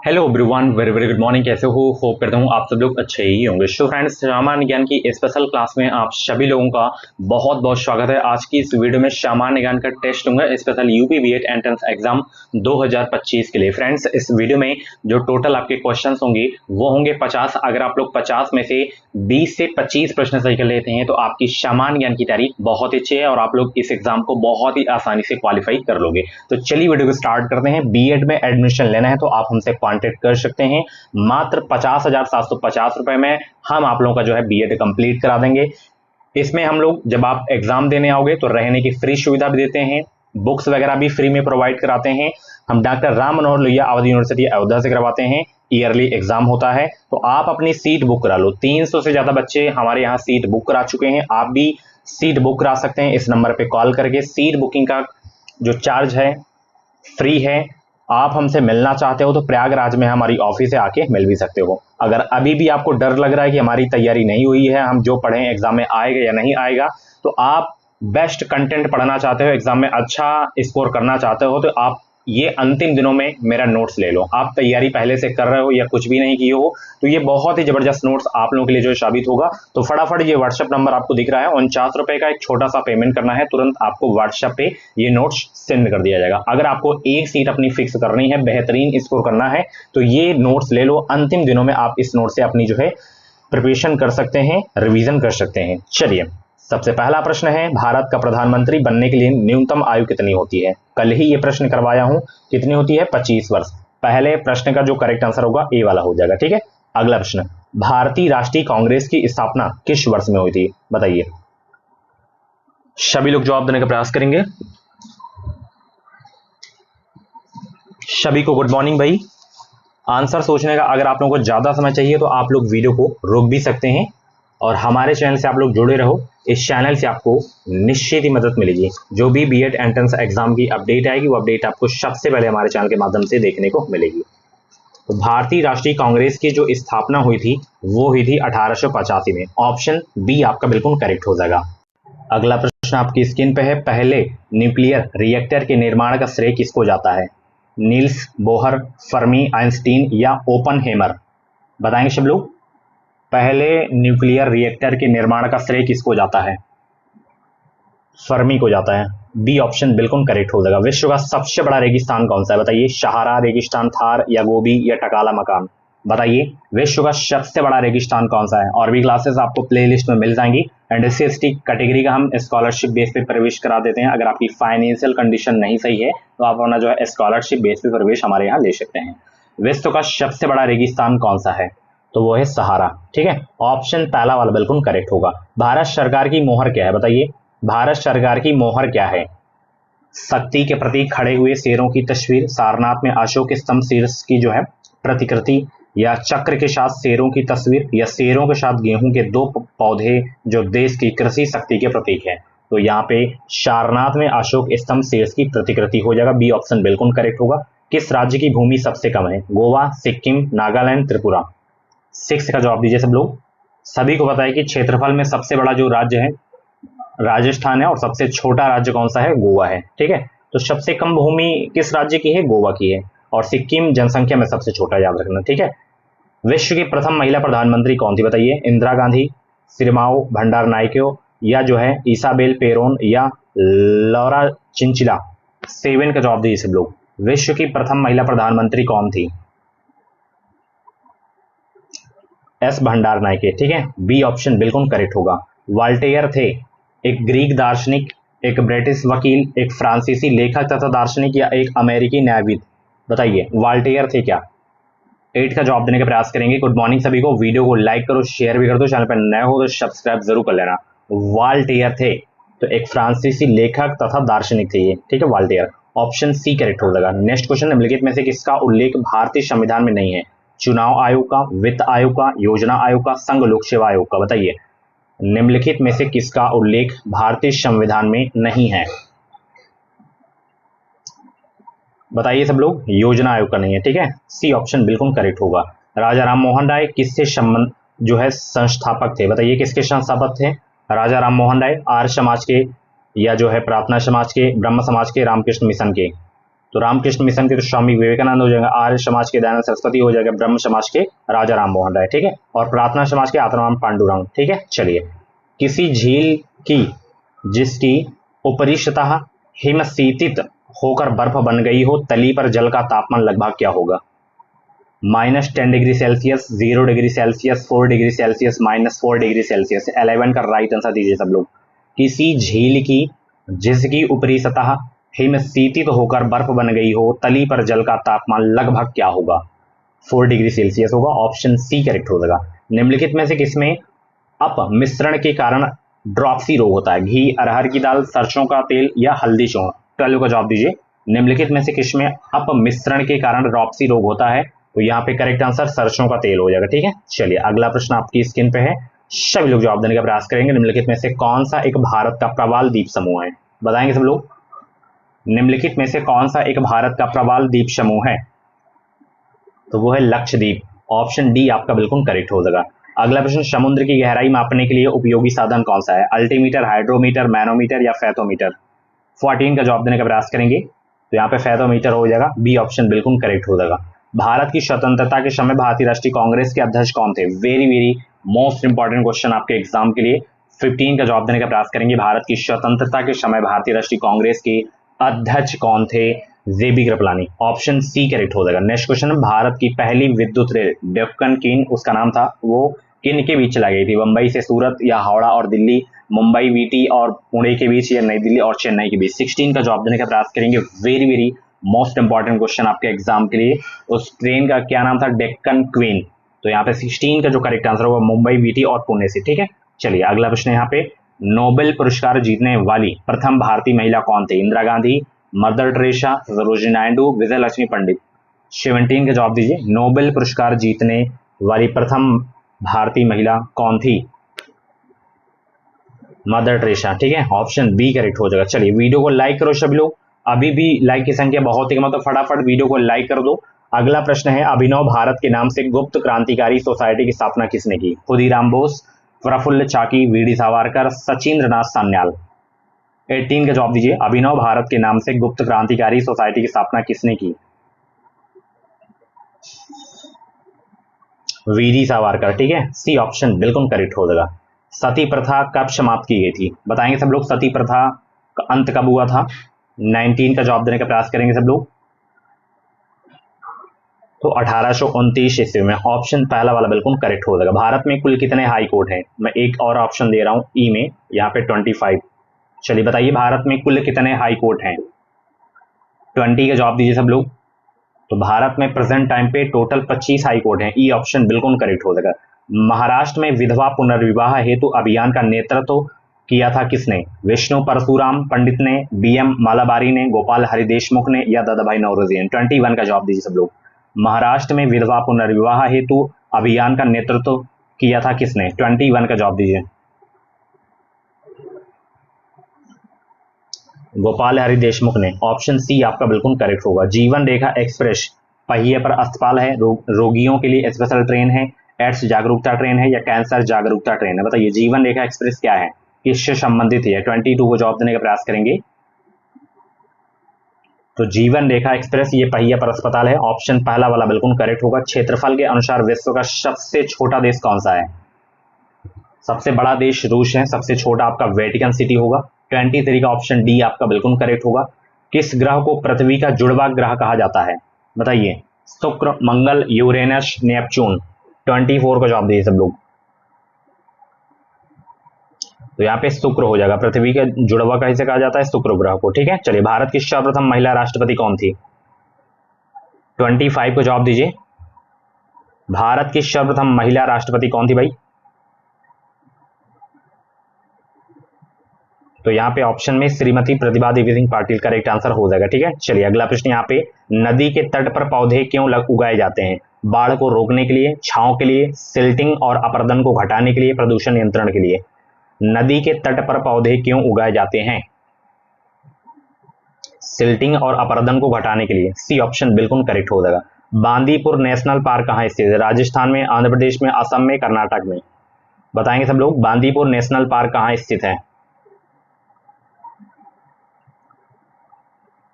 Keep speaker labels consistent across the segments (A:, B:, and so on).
A: Hello everyone, very very good morning. कैसे हो? Hope करता हूँ आप सब लोग अच्छे ही होंगे। सो फ्रेंड्स, सामान्य ज्ञान की स्पेशल क्लास में आप सभी लोगों का बहुत बहुत स्वागत है। आज की इस वीडियो में सामान्य ज्ञान का टेस्ट होगा, special UP BEd entrance exam 2025 के लिए। फ्रेंड्स, इस वीडियो में जो टोटल आपके क्वेश्चंस होंगे वो होंगे 50। अगर आप लोग 50 में से 20 से 25 प्रश्न सही कर लेते हैं तो आपकी सामान्य ज्ञान की तारीख बहुत अच्छी है और आप लोग इस एग्जाम को बहुत ही आसानी से क्वालिफाई कर लोगे। तो चलिए वीडियो को स्टार्ट करते हैं। बीएड में एडमिशन लेना है तो आप हमसे कांटेक्ट कर सकते हैं। मात्र 50,750 रुपए में हम आप लोगों का जो है बीएड कंप्लीट करा देंगे। इसमें हम लोग जब आप एग्जाम देने आओगे तो रहने की फ्री सुविधा भी देते हैं, बुक्स वगैरह भी फ्री में प्रोवाइड कराते हैं। हम डॉक्टर राम मनोहर लोहिया अवध यूनिवर्सिटी अयोध्या से करवाते हैं। ईयरली एग्जाम होता है तो आप अपनी सीट बुक करा लो। 300 से ज्यादा बच्चे हमारे यहाँ सीट बुक करा चुके हैं। आप भी सीट बुक करा सकते हैं इस नंबर पे कॉल करके। सीट बुकिंग का जो चार्ज है फ्री है। आप हमसे मिलना चाहते हो तो प्रयागराज में हमारी ऑफिस से आके मिल भी सकते हो। अगर अभी भी आपको डर लग रहा है कि हमारी तैयारी नहीं हुई है, हम जो पढ़े एग्जाम में आएगा या नहीं आएगा, तो आप बेस्ट कंटेंट पढ़ना चाहते हो, एग्जाम में अच्छा स्कोर करना चाहते हो, तो आप ये अंतिम दिनों में मेरा नोट्स ले लो। आप तैयारी पहले से कर रहे हो या कुछ भी नहीं किए हो तो ये बहुत ही जबरदस्त नोट्स आप लोगों के लिए जो साबित होगा। तो फटाफट ये व्हाट्सएप नंबर आपको दिख रहा है, 49 रुपए का एक छोटा सा पेमेंट करना है, तुरंत आपको व्हाट्सएप पे ये नोट्स सेंड कर दिया जाएगा। अगर आपको एक सीट अपनी फिक्स करनी है, बेहतरीन स्कोर करना है, तो ये नोट्स ले लो। अंतिम दिनों में आप इस नोट से अपनी जो है प्रिपरेशन कर सकते हैं, रिवीजन कर सकते हैं। चलिए, सबसे पहला प्रश्न है, भारत का प्रधानमंत्री बनने के लिए न्यूनतम आयु कितनी होती है? कल ही ये प्रश्न करवाया हूं। कितनी होती है? 25 वर्ष। पहले प्रश्न का जो करेक्ट आंसर होगा ए वाला हो जाएगा। ठीक है, अगला प्रश्न, भारतीय राष्ट्रीय कांग्रेस की स्थापना किस वर्ष में हुई थी? बताइए। सभी लोग जवाब देने का प्रयास करेंगे। सभी को गुड मॉर्निंग भाई। आंसर सोचने का अगर आप लोगों को ज्यादा समय चाहिए तो आप लोग वीडियो को रोक भी सकते हैं और हमारे चैनल से आप लोग जुड़े रहो। इस चैनल से आपको निश्चित ही मदद मिलेगी। जो भी बीएड एंट्रेंस एग्जाम की अपडेट आएगी वो अपडेट आपको सबसे पहले हमारे चैनल के माध्यम से देखने को मिलेगी। तो भारतीय राष्ट्रीय कांग्रेस की जो स्थापना हुई थी वो हुई थी 1885 में। ऑप्शन बी आपका बिल्कुल करेक्ट हो जाएगा। अगला प्रश्न आपकी स्क्रीन पे है, पहले न्यूक्लियर रिएक्टर के निर्माण का श्रेय किसको जाता है? नील्स बोहर, फर्मी, आइंस्टीन या ओपनहेमर? बताएंगे सब लोग। पहले न्यूक्लियर रिएक्टर के निर्माण का श्रेय किसको जाता है? फर्मी को जाता है। बी ऑप्शन बिल्कुल करेक्ट हो जाएगा। विश्व का सबसे बड़ा रेगिस्तान कौन सा है? बताइए। सहारा रेगिस्तान, थार या गोबी या टकाला मकान? बताइए, विश्व का सबसे बड़ा रेगिस्तान कौन सा है? और भी क्लासेस आपको प्लेलिस्ट में मिल जाएंगी। एंड एससी कैटेगरी का हम स्कॉलरशिप बेस पे प्रवेश करा देते हैं। अगर आपकी फाइनेंशियल कंडीशन नहीं सही है तो आप अपना जो है स्कॉलरशिप बेस पे प्रवेश हमारे यहाँ ले सकते हैं। विश्व का सबसे बड़ा रेगिस्तान कौन सा है? तो वो है सहारा। ठीक है, ऑप्शन पहला वाला बिल्कुल करेक्ट होगा। भारत सरकार की मोहर क्या है? बताइए, भारत सरकार की मोहर क्या है? शक्ति के प्रतीक खड़े हुए शेरों की तस्वीर, सारनाथ में अशोक स्तंभ शीर्ष की जो है प्रतिकृति, या चक्र के साथ शेरों की तस्वीर, या शेरों के साथ गेहूं के दो पौधे जो देश की कृषि शक्ति के प्रतीक है? तो यहाँ पे सारनाथ में अशोक स्तंभ शीर्ष की प्रतिकृति हो जाएगा। बी ऑप्शन बिल्कुल करेक्ट होगा। किस राज्य की भूमि सबसे कम है? गोवा, सिक्किम, नागालैंड, त्रिपुरा? 6 का जवाब दीजिए सब लोग। सभी को पता है कि क्षेत्रफल में सबसे बड़ा जो राज्य है राजस्थान है और सबसे छोटा राज्य कौन सा है? गोवा है। ठीक है, तो सबसे कम भूमि किस राज्य की है? गोवा की है। और सिक्किम जनसंख्या में सबसे छोटा, याद रखना। ठीक है, विश्व की प्रथम महिला प्रधानमंत्री कौन थी? बताइए। इंदिरा गांधी, सिरमाओ भंडारनायके, या जो है इसाबेल पेरोन, या लौरा चिंचिला? 7 का जवाब दीजिए सब लोग। विश्व की प्रथम महिला प्रधानमंत्री कौन थी? एस भंडारनायके। ठीक है, बी ऑप्शन बिल्कुल करेक्ट होगा। वाल्टेयर थे एक ग्रीक दार्शनिक, एक ब्रिटिश वकील, एक फ्रांसीसी लेखक तथा दार्शनिक, या एक अमेरिकी न्यायविद? बताइए, वाल्टेयर थे क्या? 8 का जवाब देने का प्रयास करेंगे। गुड मॉर्निंग सभी को। वीडियो को लाइक करो, शेयर भी कर दो। चैनल पर नए हो तो सब्सक्राइब जरूर कर लेना। वाल्टेयर थे तो एक फ्रांसीसी लेखक तथा दार्शनिक थे ये। ठीक है, वाल्टेयर। ऑप्शन सी करेक्ट हो जाएगा। नेक्स्ट क्वेश्चन, निम्नलिखित में से किसका उल्लेख भारतीय संविधान में नहीं है? चुनाव आयोग का, वित्त आयोग का, योजना आयोग का, संघ लोक सेवा आयोग का? बताइए, निम्नलिखित में से किसका उल्लेख भारतीय संविधान में नहीं है? बताइए सब लोग। योजना आयोग का नहीं है। ठीक है, सी ऑप्शन बिल्कुल करेक्ट होगा। राजा राम मोहन राय किससे संबंध जो है संस्थापक थे? बताइए, किसके संस्थापक थे राजा राम मोहन राय? आर्य समाज के, या जो है प्रार्थना समाज के, ब्रह्म समाज के, रामकृष्ण मिशन के? तो रामकृष्ण मिशन के तो स्वामी विवेकानंद हो जाएगा, आर्य समाज के दयानंद सरस्वती हो जाएगा, ब्रह्म समाज के राजा राम मोहन राय, ठीक है, और प्रार्थना समाज के आत्माराम पांडुरंग, ठीक है। चलिए, किसी झील की जिसकी ऊपरी सतह हिमशीतित होकर बर्फ बन गई हो, तली पर जल का तापमान लगभग क्या होगा? -10 degree Celsius, 0 degree Celsius, 4 degree Celsius, -4 degree Celsius. 11 का राइट आंसर दीजिए सब लोग। किसी झील की जिसकी ऊपरी सतह हिमशीतित होकर बर्फ बन गई हो, तली पर जल का तापमान लगभग क्या होगा? 4 डिग्री सेल्सियस होगा। ऑप्शन सी करेक्ट हो जाएगा। निम्नलिखित में से किसमें अपमिश्रण के कारण ड्रॉप्सी रोग होता है? घी, अरहर की दाल, सरसों का तेल या हल्दी चूर्ण? 12 का जवाब दीजिए। निम्नलिखित में से किसमें अपमिश्रण के कारण ड्रॉप्सी रोग होता है? तो यहाँ पे करेक्ट आंसर सरसों का तेल हो जाएगा, ठीक है। चलिए, अगला प्रश्न आपकी स्क्रीन पे है, सभी लोग जवाब देने का प्रयास करेंगे। निम्नलिखित में से कौन सा एक भारत का प्रवाल द्वीप समूह है? बताएंगे सब लोग। निम्नलिखित में से कौन सा एक भारत का प्रवाल द्वीप समूह है? तो वो है लक्षद्वीप। ऑप्शन डी आपका बिल्कुल करेक्ट हो जाएगा। अगला प्रश्न, समुद्र की गहराई मापने के लिए उपयोगी साधन कौन सा है? अल्टीमीटर, हाइड्रोमीटर, मैनोमीटर या फैथोमीटर? 14 का जवाब देने का प्रयास करेंगे, तो यहाँ पे फैथोमीटर हो जाएगा। बी ऑप्शन बिल्कुल करेक्ट हो जाएगा। भारत की स्वतंत्रता के समय भारतीय राष्ट्रीय कांग्रेस के अध्यक्ष कौन थे? Very very most important question आपके एग्जाम के लिए। 15 का जवाब देने का प्रयास करेंगे। भारत की स्वतंत्रता के समय भारतीय राष्ट्रीय कांग्रेस के अध्यक्ष कौन थे? जेबी कृपलानी। ऑप्शन सी करेक्ट हो जाएगा। नेक्स्ट क्वेश्चन, भारत की पहली विद्युत रेल डेक्कन क्वीन, उसका नाम था, वो किन के बीच चलाई गई थी? मुंबई से सूरत या हावड़ा और दिल्ली, मुंबई वीटी और पुणे के बीच, या नई दिल्ली और चेन्नई के बीच? 16 का जवाब देने का प्रयास करेंगे। Very very most important question आपके एग्जाम के लिए। उस ट्रेन का क्या नाम था? डेक्कन क्वीन। तो यहाँ पे 16 का जो करेक्ट आंसर होगा मुंबई वीटी और पुणे से, ठीक है। चलिए, अगला प्रश्न यहाँ पे, नोबेल पुरस्कार जीतने वाली प्रथम भारतीय महिला कौन थी? इंदिरा गांधी, मदर टेरेसा, सरोजिनी नायडू, विजय लक्ष्मी पंडित? 17 का जवाब दीजिए। नोबेल पुरस्कार जीतने वाली प्रथम भारतीय महिला कौन थी? मदर टेरेसा, ठीक है। ऑप्शन बी करेक्ट हो जाएगा। चलिए, वीडियो को लाइक करो सभी लोग। अभी भी लाइक की संख्या बहुत ही कम है, तो फटाफट वीडियो को लाइक कर दो। अगला प्रश्न है, अभिनव भारत के नाम से गुप्त क्रांतिकारी सोसाइटी की स्थापना किसने की? खुदीराम बोस, प्रफुल्ल चाकी, वीडी सावरकर, सचिंद्र नाथ सान्याल? 18 का जवाब दीजिए। अभिनव भारत के नाम से गुप्त क्रांतिकारी सोसाइटी की स्थापना किसने की? वीडी सावरकर, ठीक है। सी ऑप्शन बिल्कुल करेक्ट हो जाएगा। सती प्रथा कब समाप्त की गई थी? बताएंगे सब लोग। सती प्रथा का अंत कब हुआ था? 19 का जवाब देने का प्रयास करेंगे सब लोग। तो 1829 ईस्वी में। ऑप्शन पहला वाला बिल्कुल करेक्ट हो जाएगा। भारत में कुल कितने हाई कोर्ट हैं? मैं एक और ऑप्शन दे रहा हूं ई में, यहाँ पे 25। चलिए बताइए, भारत में कुल कितने हाई कोर्ट हैं? 20 का जवाब दीजिए सब लोग। तो भारत में प्रेजेंट टाइम पे टोटल 25 हाई कोर्ट हैं। ई ऑप्शन बिल्कुल करेक्ट हो जाएगा। महाराष्ट्र में विधवा पुनर्विवाह हेतु अभियान का नेतृत्व किया था किसने? विष्णु परशुराम पंडित ने, बीएम मालाबारी ने, गोपाल हरि देशमुख ने, या दादाभाई नौरोजी ने? 21 का जवाब दीजिए सब लोग। महाराष्ट्र में विधवा पुनर्विवाह हेतु अभियान का नेतृत्व किया था किसने? 21 का जवाब दीजिए। गोपाल हरि देशमुख ने। ऑप्शन सी आपका बिल्कुल करेक्ट होगा। जीवन रेखा एक्सप्रेस पहिए पर अस्पताल है, रोगियों के लिए स्पेशल ट्रेन है, एड्स जागरूकता ट्रेन है, या कैंसर जागरूकता ट्रेन है? बताइए, जीवन रेखा एक्सप्रेस क्या है, किससे संबंधित है? 22 को जवाब देने का प्रयास करेंगे। तो जीवन रेखा एक्सप्रेस ये पहिया पर अस्पताल है। ऑप्शन पहला वाला बिल्कुल करेक्ट होगा। क्षेत्रफल के अनुसार विश्व का सबसे छोटा देश कौन सा है? सबसे बड़ा देश रूस है, सबसे छोटा आपका वेटिकन सिटी होगा। 23 का ऑप्शन डी आपका बिल्कुल करेक्ट होगा। किस ग्रह को पृथ्वी का जुड़वा ग्रह कहा जाता है? बताइए, शुक्र, मंगल, यूरेनस, नेपच्यून? 24 का जवाब दीजिए सब लोग। तो यहाँ पे शुक्र हो जाएगा। पृथ्वी का जुड़वा कैसे कहा जाता है? शुक्र ग्रह को, ठीक है। चलिए, भारत की सर्वप्रथम महिला राष्ट्रपति कौन थी? 25 को जवाब दीजिए। भारत की सर्वप्रथम महिला राष्ट्रपति कौन थी भाई? तो यहाँ पे ऑप्शन में श्रीमती प्रतिभा देवी सिंह पाटिल करेक्ट आंसर हो जाएगा, ठीक है। चलिए, अगला प्रश्न यहाँ पे, नदी के तट पर पौधे क्यों उगाए जाते हैं? बाढ़ को रोकने के लिए, छांव के लिए, सिल्टिंग और अपरदन को घटाने के लिए, प्रदूषण नियंत्रण के लिए? नदी के तट पर पौधे क्यों उगाए जाते हैं? सिल्टिंग और अपरदन को घटाने के लिए। सी ऑप्शन बिल्कुल करेक्ट हो जाएगा। बांदीपुर नेशनल पार्क कहाँ स्थित है? राजस्थान में, आंध्र प्रदेश में, असम में, कर्नाटक में? बताएंगे सब लोग। बांदीपुर नेशनल पार्क कहाँ स्थित है?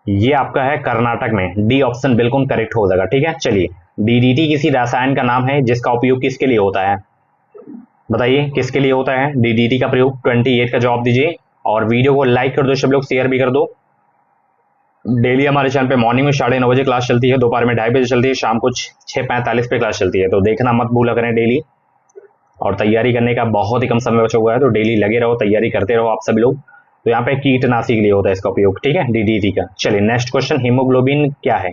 A: ये आपका है कर्नाटक में, डी ऑप्शन बिल्कुल करेक्ट हो जाएगा। ठीक है, चलिए डीडीटी किसी रसायन का नाम है जिसका उपयोग किसके लिए होता है, बताइए किसके लिए होता है डीडीटी का प्रयोग। 28 का जवाब दीजिए और वीडियो को लाइक कर दो, सब लोग शेयर भी कर दो। डेली हमारे चैनल पे मॉर्निंग में 9:30 बजे क्लास चलती है, दोपहर में 2:30 बजे चलती है, शाम को 6:45 पे क्लास चलती है, तो देखना मत भूला करें डेली। और तैयारी करने का बहुत ही कम समय बचा हुआ है, तो डेली लगे रहो, तैयारी करते रहो आप सभी लोग। तो यहाँ पे कीटनाशी के लिए होता है इसका उपयोग। ठीक है, डीडीटी का। चलिए नेक्स्ट क्वेश्चन, हीमोग्लोबिन क्या है।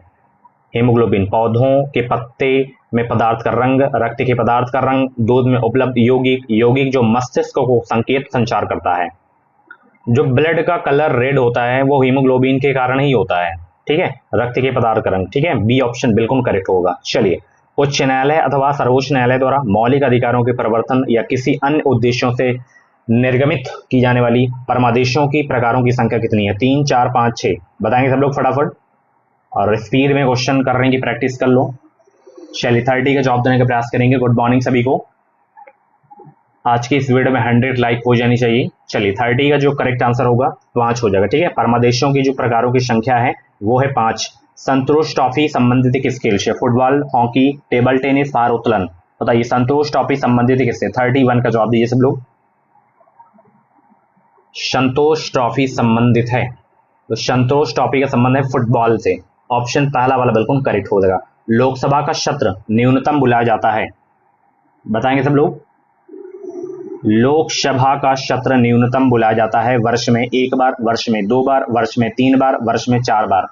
A: हीमोग्लोबिन पौधों के पत्ते में पदार्थ का रंग, रक्त के पदार्थ का रंग, दूध में उपलब्ध यौगिक, यौगिक जो मस्तिष्क को संकेत संचार करता है। जो ब्लड का कलर रेड होता है वो हीमोग्लोबिन के कारण ही होता है। ठीक है, रक्त के पदार्थ का रंग। ठीक है, बी ऑप्शन बिल्कुल करेक्ट होगा। चलिए, उच्च न्यायालय अथवा सर्वोच्च न्यायालय द्वारा मौलिक अधिकारों के परिवर्तन या किसी अन्य उद्देश्यों से निर्गमित की जाने वाली परमादेशों की प्रकारों की संख्या कितनी है। 3, 4, 5, 6 बताएंगे सब लोग फटाफट, और स्पीड में क्वेश्चन करने की प्रैक्टिस कर लो। चलिए 30 का जवाब देने का प्रयास करेंगे। गुड मॉर्निंग सभी को। आज की इस वीडियो में 100 लाइक हो जानी चाहिए। चलिए 30 का जो करेक्ट आंसर होगा 5 हो जाएगा। ठीक है, परमादेशों की जो प्रकारों की संख्या है वो है 5। संतोष ट्रॉफी संबंधित किस खेल से, फुटबॉल, हॉकी, टेबल टेनिस, भारोत्तोलन, बताइए संतोष ट्रॉफी संबंधित किससे। 31 का जवाब दीजिए सब लोग। संतोष ट्रॉफी संबंधित है, तो संतोष ट्रॉफी का संबंध है फुटबॉल से। ऑप्शन पहला वाला बिल्कुल करेक्ट हो जाएगा। लोकसभा का सत्र न्यूनतम बुलाया जाता है, बताएंगे सब लोग। लोकसभा का सत्र न्यूनतम बुलाया जाता है वर्ष में 1 बार, वर्ष में 2 बार, वर्ष में 3 बार, वर्ष में 4 बार।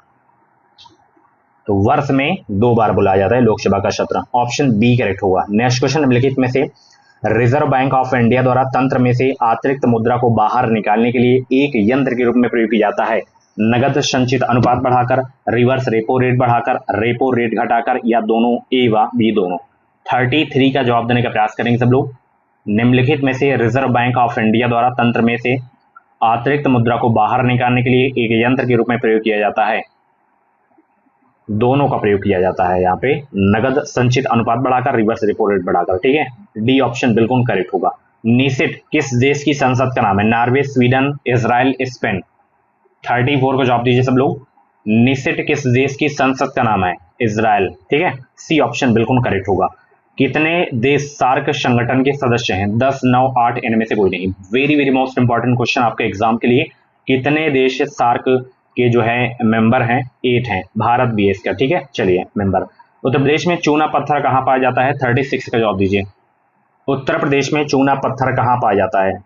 A: तो वर्ष में 2 बार बुलाया जाता है लोकसभा का सत्र। ऑप्शन बी करेक्ट होगा। नेक्स्ट क्वेश्चन, निम्नलिखित में से रिजर्व बैंक ऑफ इंडिया द्वारा तंत्र में से अतिरिक्त मुद्रा को बाहर निकालने के लिए एक यंत्र के रूप में प्रयोग किया जाता है। नगद संचित अनुपात बढ़ाकर, रिवर्स रेपो रेट बढ़ाकर, रेपो रेट घटाकर, या दोनों, ए व बी दोनों। 33 का जवाब देने का प्रयास करेंगे सब लोग। निम्नलिखित में से रिजर्व बैंक ऑफ इंडिया द्वारा तंत्र में से अतिरिक्त मुद्रा को बाहर निकालने के लिए एक यंत्र के रूप में प्रयोग किया जाता है। दोनों का प्रयोग किया जाता है यहाँ पे, नगद संचित अनुपात बढ़ाकर, रिवर्स रेपो रेट बढ़ाकर। ठीक है, डी ऑप्शन बिल्कुल करेक्ट होगा। निसिट किस देश की संसद का नाम है। Norway, Sweden, Israel, Spain. 34 को जवाब दीजिए सब लोग। निसिट किस देश की संसद का नाम है। इजराइल। ठीक है, सी ऑप्शन बिल्कुल करेक्ट होगा। कितने देश सार्क संगठन के सदस्य हैं। 10, 9, 8 इनमें से कोई नहीं। Very very most important question आपके एग्जाम के लिए। कितने देश सार्क के जो है मेंबर हैं। 8 हैं, भारत भी है इसका। ठीक है, चलिए मेंबर। उत्तर प्रदेश में चूना पत्थर कहाँ पाया जाता है। 36 का जवाब दीजिए। उत्तर प्रदेश में चूना पत्थर कहाँ पाया जाता है,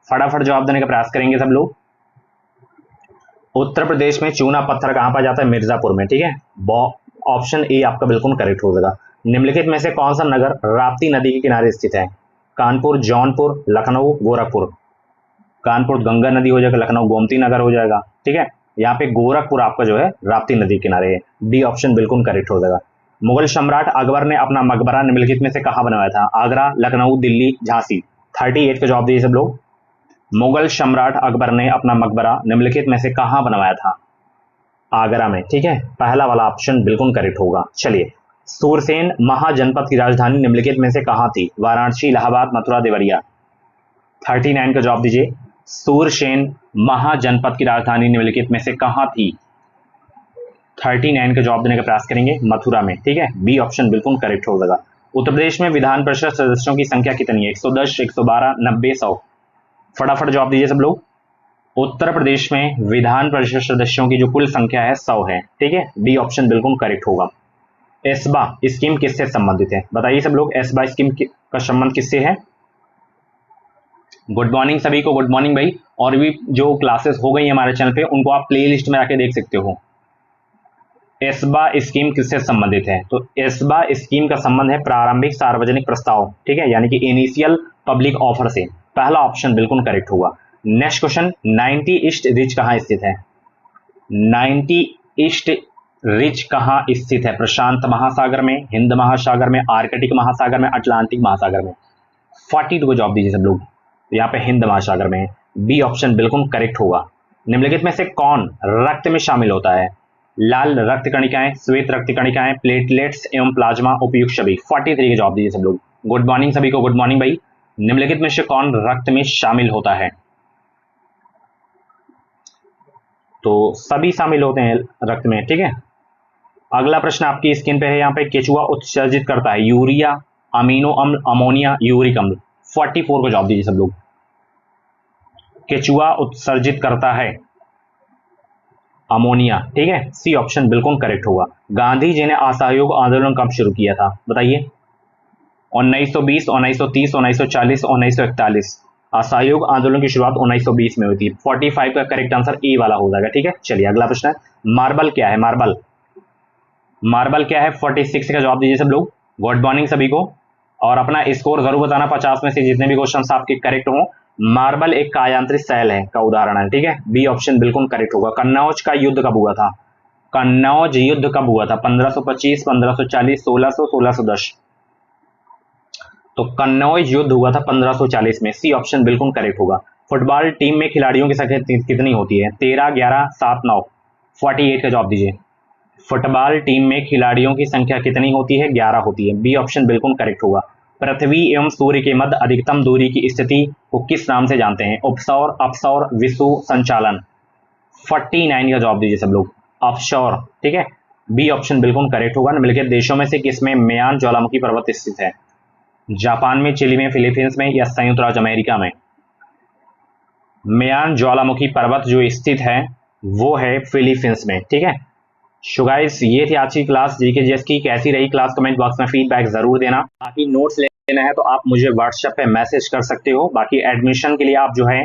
A: फटाफट जवाब देने का प्रयास करेंगे सब लोग। उत्तर प्रदेश में चूना पत्थर कहाँ पाया जाता है। मिर्जापुर में। ठीक है, ऑप्शन ए आपका बिल्कुल करेक्ट हो जाएगा। निम्नलिखित में से कौन सा नगर राप्ती नदी के किनारे स्थित है। कानपुर, जौनपुर, लखनऊ, गोरखपुर। कानपुर गंगा नदी हो जाएगा, लखनऊ गोमती नगर हो जाएगा। ठीक है, यहाँ पे गोरखपुर आपका जो है राप्ती नदी किनारे है। डी ऑप्शन बिल्कुल करेक्ट हो जाएगा। मुगल सम्राट अकबर ने अपना मकबरा निम्नलिखित में से कहाँ बनवाया था। आगरा, लखनऊ, दिल्ली, झांसी। 38 का जवाब दीजिए सब लोग। मुगल सम्राट अकबर ने अपना मकबरा निम्नलिखित में से कहाँ बनवाया था। आगरा में। ठीक है, पहला वाला ऑप्शन बिल्कुल करेक्ट होगा। चलिए, सूरसेन महाजनपद की राजधानी निम्नलिखित में से कहाँ थी। वाराणसी, इलाहाबाद, मथुरा, देवरिया। 39 का जवाब दीजिए। सूरसेन महाजनपद की राजधानी निम्नलिखित में से कहाँ थी। 39 का जवाब देने का प्रयास करेंगे। मथुरा में। ठीक है, बी ऑप्शन बिल्कुल करेक्ट हो जाएगा। उत्तर प्रदेश में विधान परिषद सदस्यों की संख्या कितनी है। 110, 112, 90, 100। फटाफट जवाब दीजिए सब लोग। उत्तर प्रदेश में विधान परिषद सदस्यों की जो कुल संख्या है 100 है। ठीक है, डी ऑप्शन बिल्कुल करेक्ट होगा। एस्बा स्कीम किससे संबंधित है, बताइए सब लोग। एस्बा स्कीम का संबंध किससे है। गुड मॉर्निंग सभी को। गुड मॉर्निंग भाई। और भी जो क्लासेस हो गई हमारे चैनल पे उनको आप प्ले लिस्ट में आके देख सकते हो। एस्बा स्कीम किससे संबंधित है, तो एस्बा स्कीम का संबंध है प्रारंभिक सार्वजनिक प्रस्ताव। ठीक है, यानी कि इनिशियल पब्लिक ऑफर से। पहला ऑप्शन बिल्कुल करेक्ट होगा। नेक्स्ट क्वेश्चन, 90 ईस्ट रिच कहाँ स्थित है। 90 ईस्ट रिच कहाँ स्थित है। प्रशांत महासागर में, हिंद महासागर में, आर्कटिक महासागर में, अटलांटिक महासागर में। 42 को जवाब दीजिए सब लोग। यहाँ पे हिंद महासागर में है। बी ऑप्शन बिल्कुल करेक्ट होगा। निम्नलिखित में से कौन रक्त में शामिल होता है। लाल रक्त कणिकाएं, श्वेत रक्त कणिकाएं, प्लेटलेट्स एवं प्लाज्मा, उपयुक्त सभी। 43 के जवाब दीजिए सब लोग। गुड मॉर्निंग सभी को। गुड मॉर्निंग भाई। निम्नलिखित में से कौन रक्त में शामिल होता है। तो सभी शामिल होते हैं रक्त में, ठीक है। अगला प्रश्न आपकी स्क्रीन पे है, यहाँ पे केचुआ उत्सर्जित करता है यूरिया, अमीनो अम्ल, अमोनिया, यूरिक अम्ल। 44 को जवाब दीजिए सब लोग। केचुआ उत्सर्जित करता है अमोनिया, ठीक है, सी ऑप्शन बिल्कुल करेक्ट होगा। गांधी जी ने असहयोग आंदोलन कब शुरू किया था बताइए? 1920, 1930, 1940, 1941। असहयोग आंदोलन की शुरुआत 1920 में हुई थी। 45 का करेक्ट आंसर ए वाला हो जाएगा, ठीक है। चलिए अगला प्रश्न है, मार्बल क्या है? मार्बल, मार्बल क्या है? 46 का जवाब दीजिए सब लोग। गुड मॉर्निंग सभी को, और अपना स्कोर जरूर बताना, 50 में से जितने भी क्वेश्चन आपके करेक्ट हो। मार्बल एक कायांत्रिक सेल है का उदाहरण है, ठीक है, बी ऑप्शन बिल्कुल करेक्ट होगा। कन्नौज का युद्ध कब हुआ था? कन्नौज युद्ध कब हुआ था? 1525, 1540, 1600, 1610। तो कन्नौज युद्ध हुआ था 1540 में, सी ऑप्शन बिल्कुल करेक्ट होगा। फुटबॉल टीम में खिलाड़ियों की संख्या कितनी होती है? 13, 11, 7, 9। 48 का जवाब दीजिए। फुटबॉल टीम में खिलाड़ियों की संख्या कितनी होती है? 11 होती है, बी ऑप्शन बिल्कुल करेक्ट होगा। पृथ्वी एवं सूर्य के मध्य अधिकतम दूरी की स्थिति को किस नाम से जानते हैं? उपसौर, अपसौर, विषुव, संचालन। 49 का जवाब दीजिए सब लोग। अपसौर, ठीक है, बी ऑप्शन बिल्कुल करेक्ट होगा। निम्नलिखित देशों में से किसमें मेयान ज्वालामुखी पर्वत स्थित है? जापान में, चिली में, फिलीपींस में, या संयुक्त राज्य अमेरिका में? मेयान ज्वालामुखी पर्वत जो स्थित है वो है फिलीपींस में, ठीक है। सो गाइस, ये थी आज की क्लास जीके जीएस की। कैसी रही क्लास कमेंट बॉक्स में फीडबैक जरूर देना। बाकी नोट्स लेना है तो आप मुझे व्हाट्सएप पे मैसेज कर सकते हो। बाकी एडमिशन के लिए आप जो है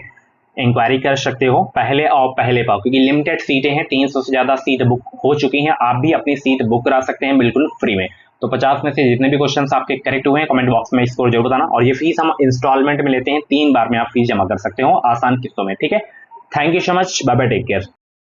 A: इंक्वायरी कर सकते हो, पहले आओ पहले पाओ, क्योंकि लिमिटेड सीटें हैं, 300 से ज्यादा सीट बुक हो चुकी हैं। आप भी अपनी सीट बुक करा सकते हैं बिल्कुल फ्री में। तो 50 में से जितने भी क्वेश्चन आपके करेक्ट हुए हैं कमेंट बॉक्स में स्कोर जरूर बताना। और ये फीस हम इंस्टॉलमेंट में लेते हैं, 3 बार में आप फीस जमा कर सकते हो आसान किस्तों में, ठीक है। Thank you so much, bye bye, take care.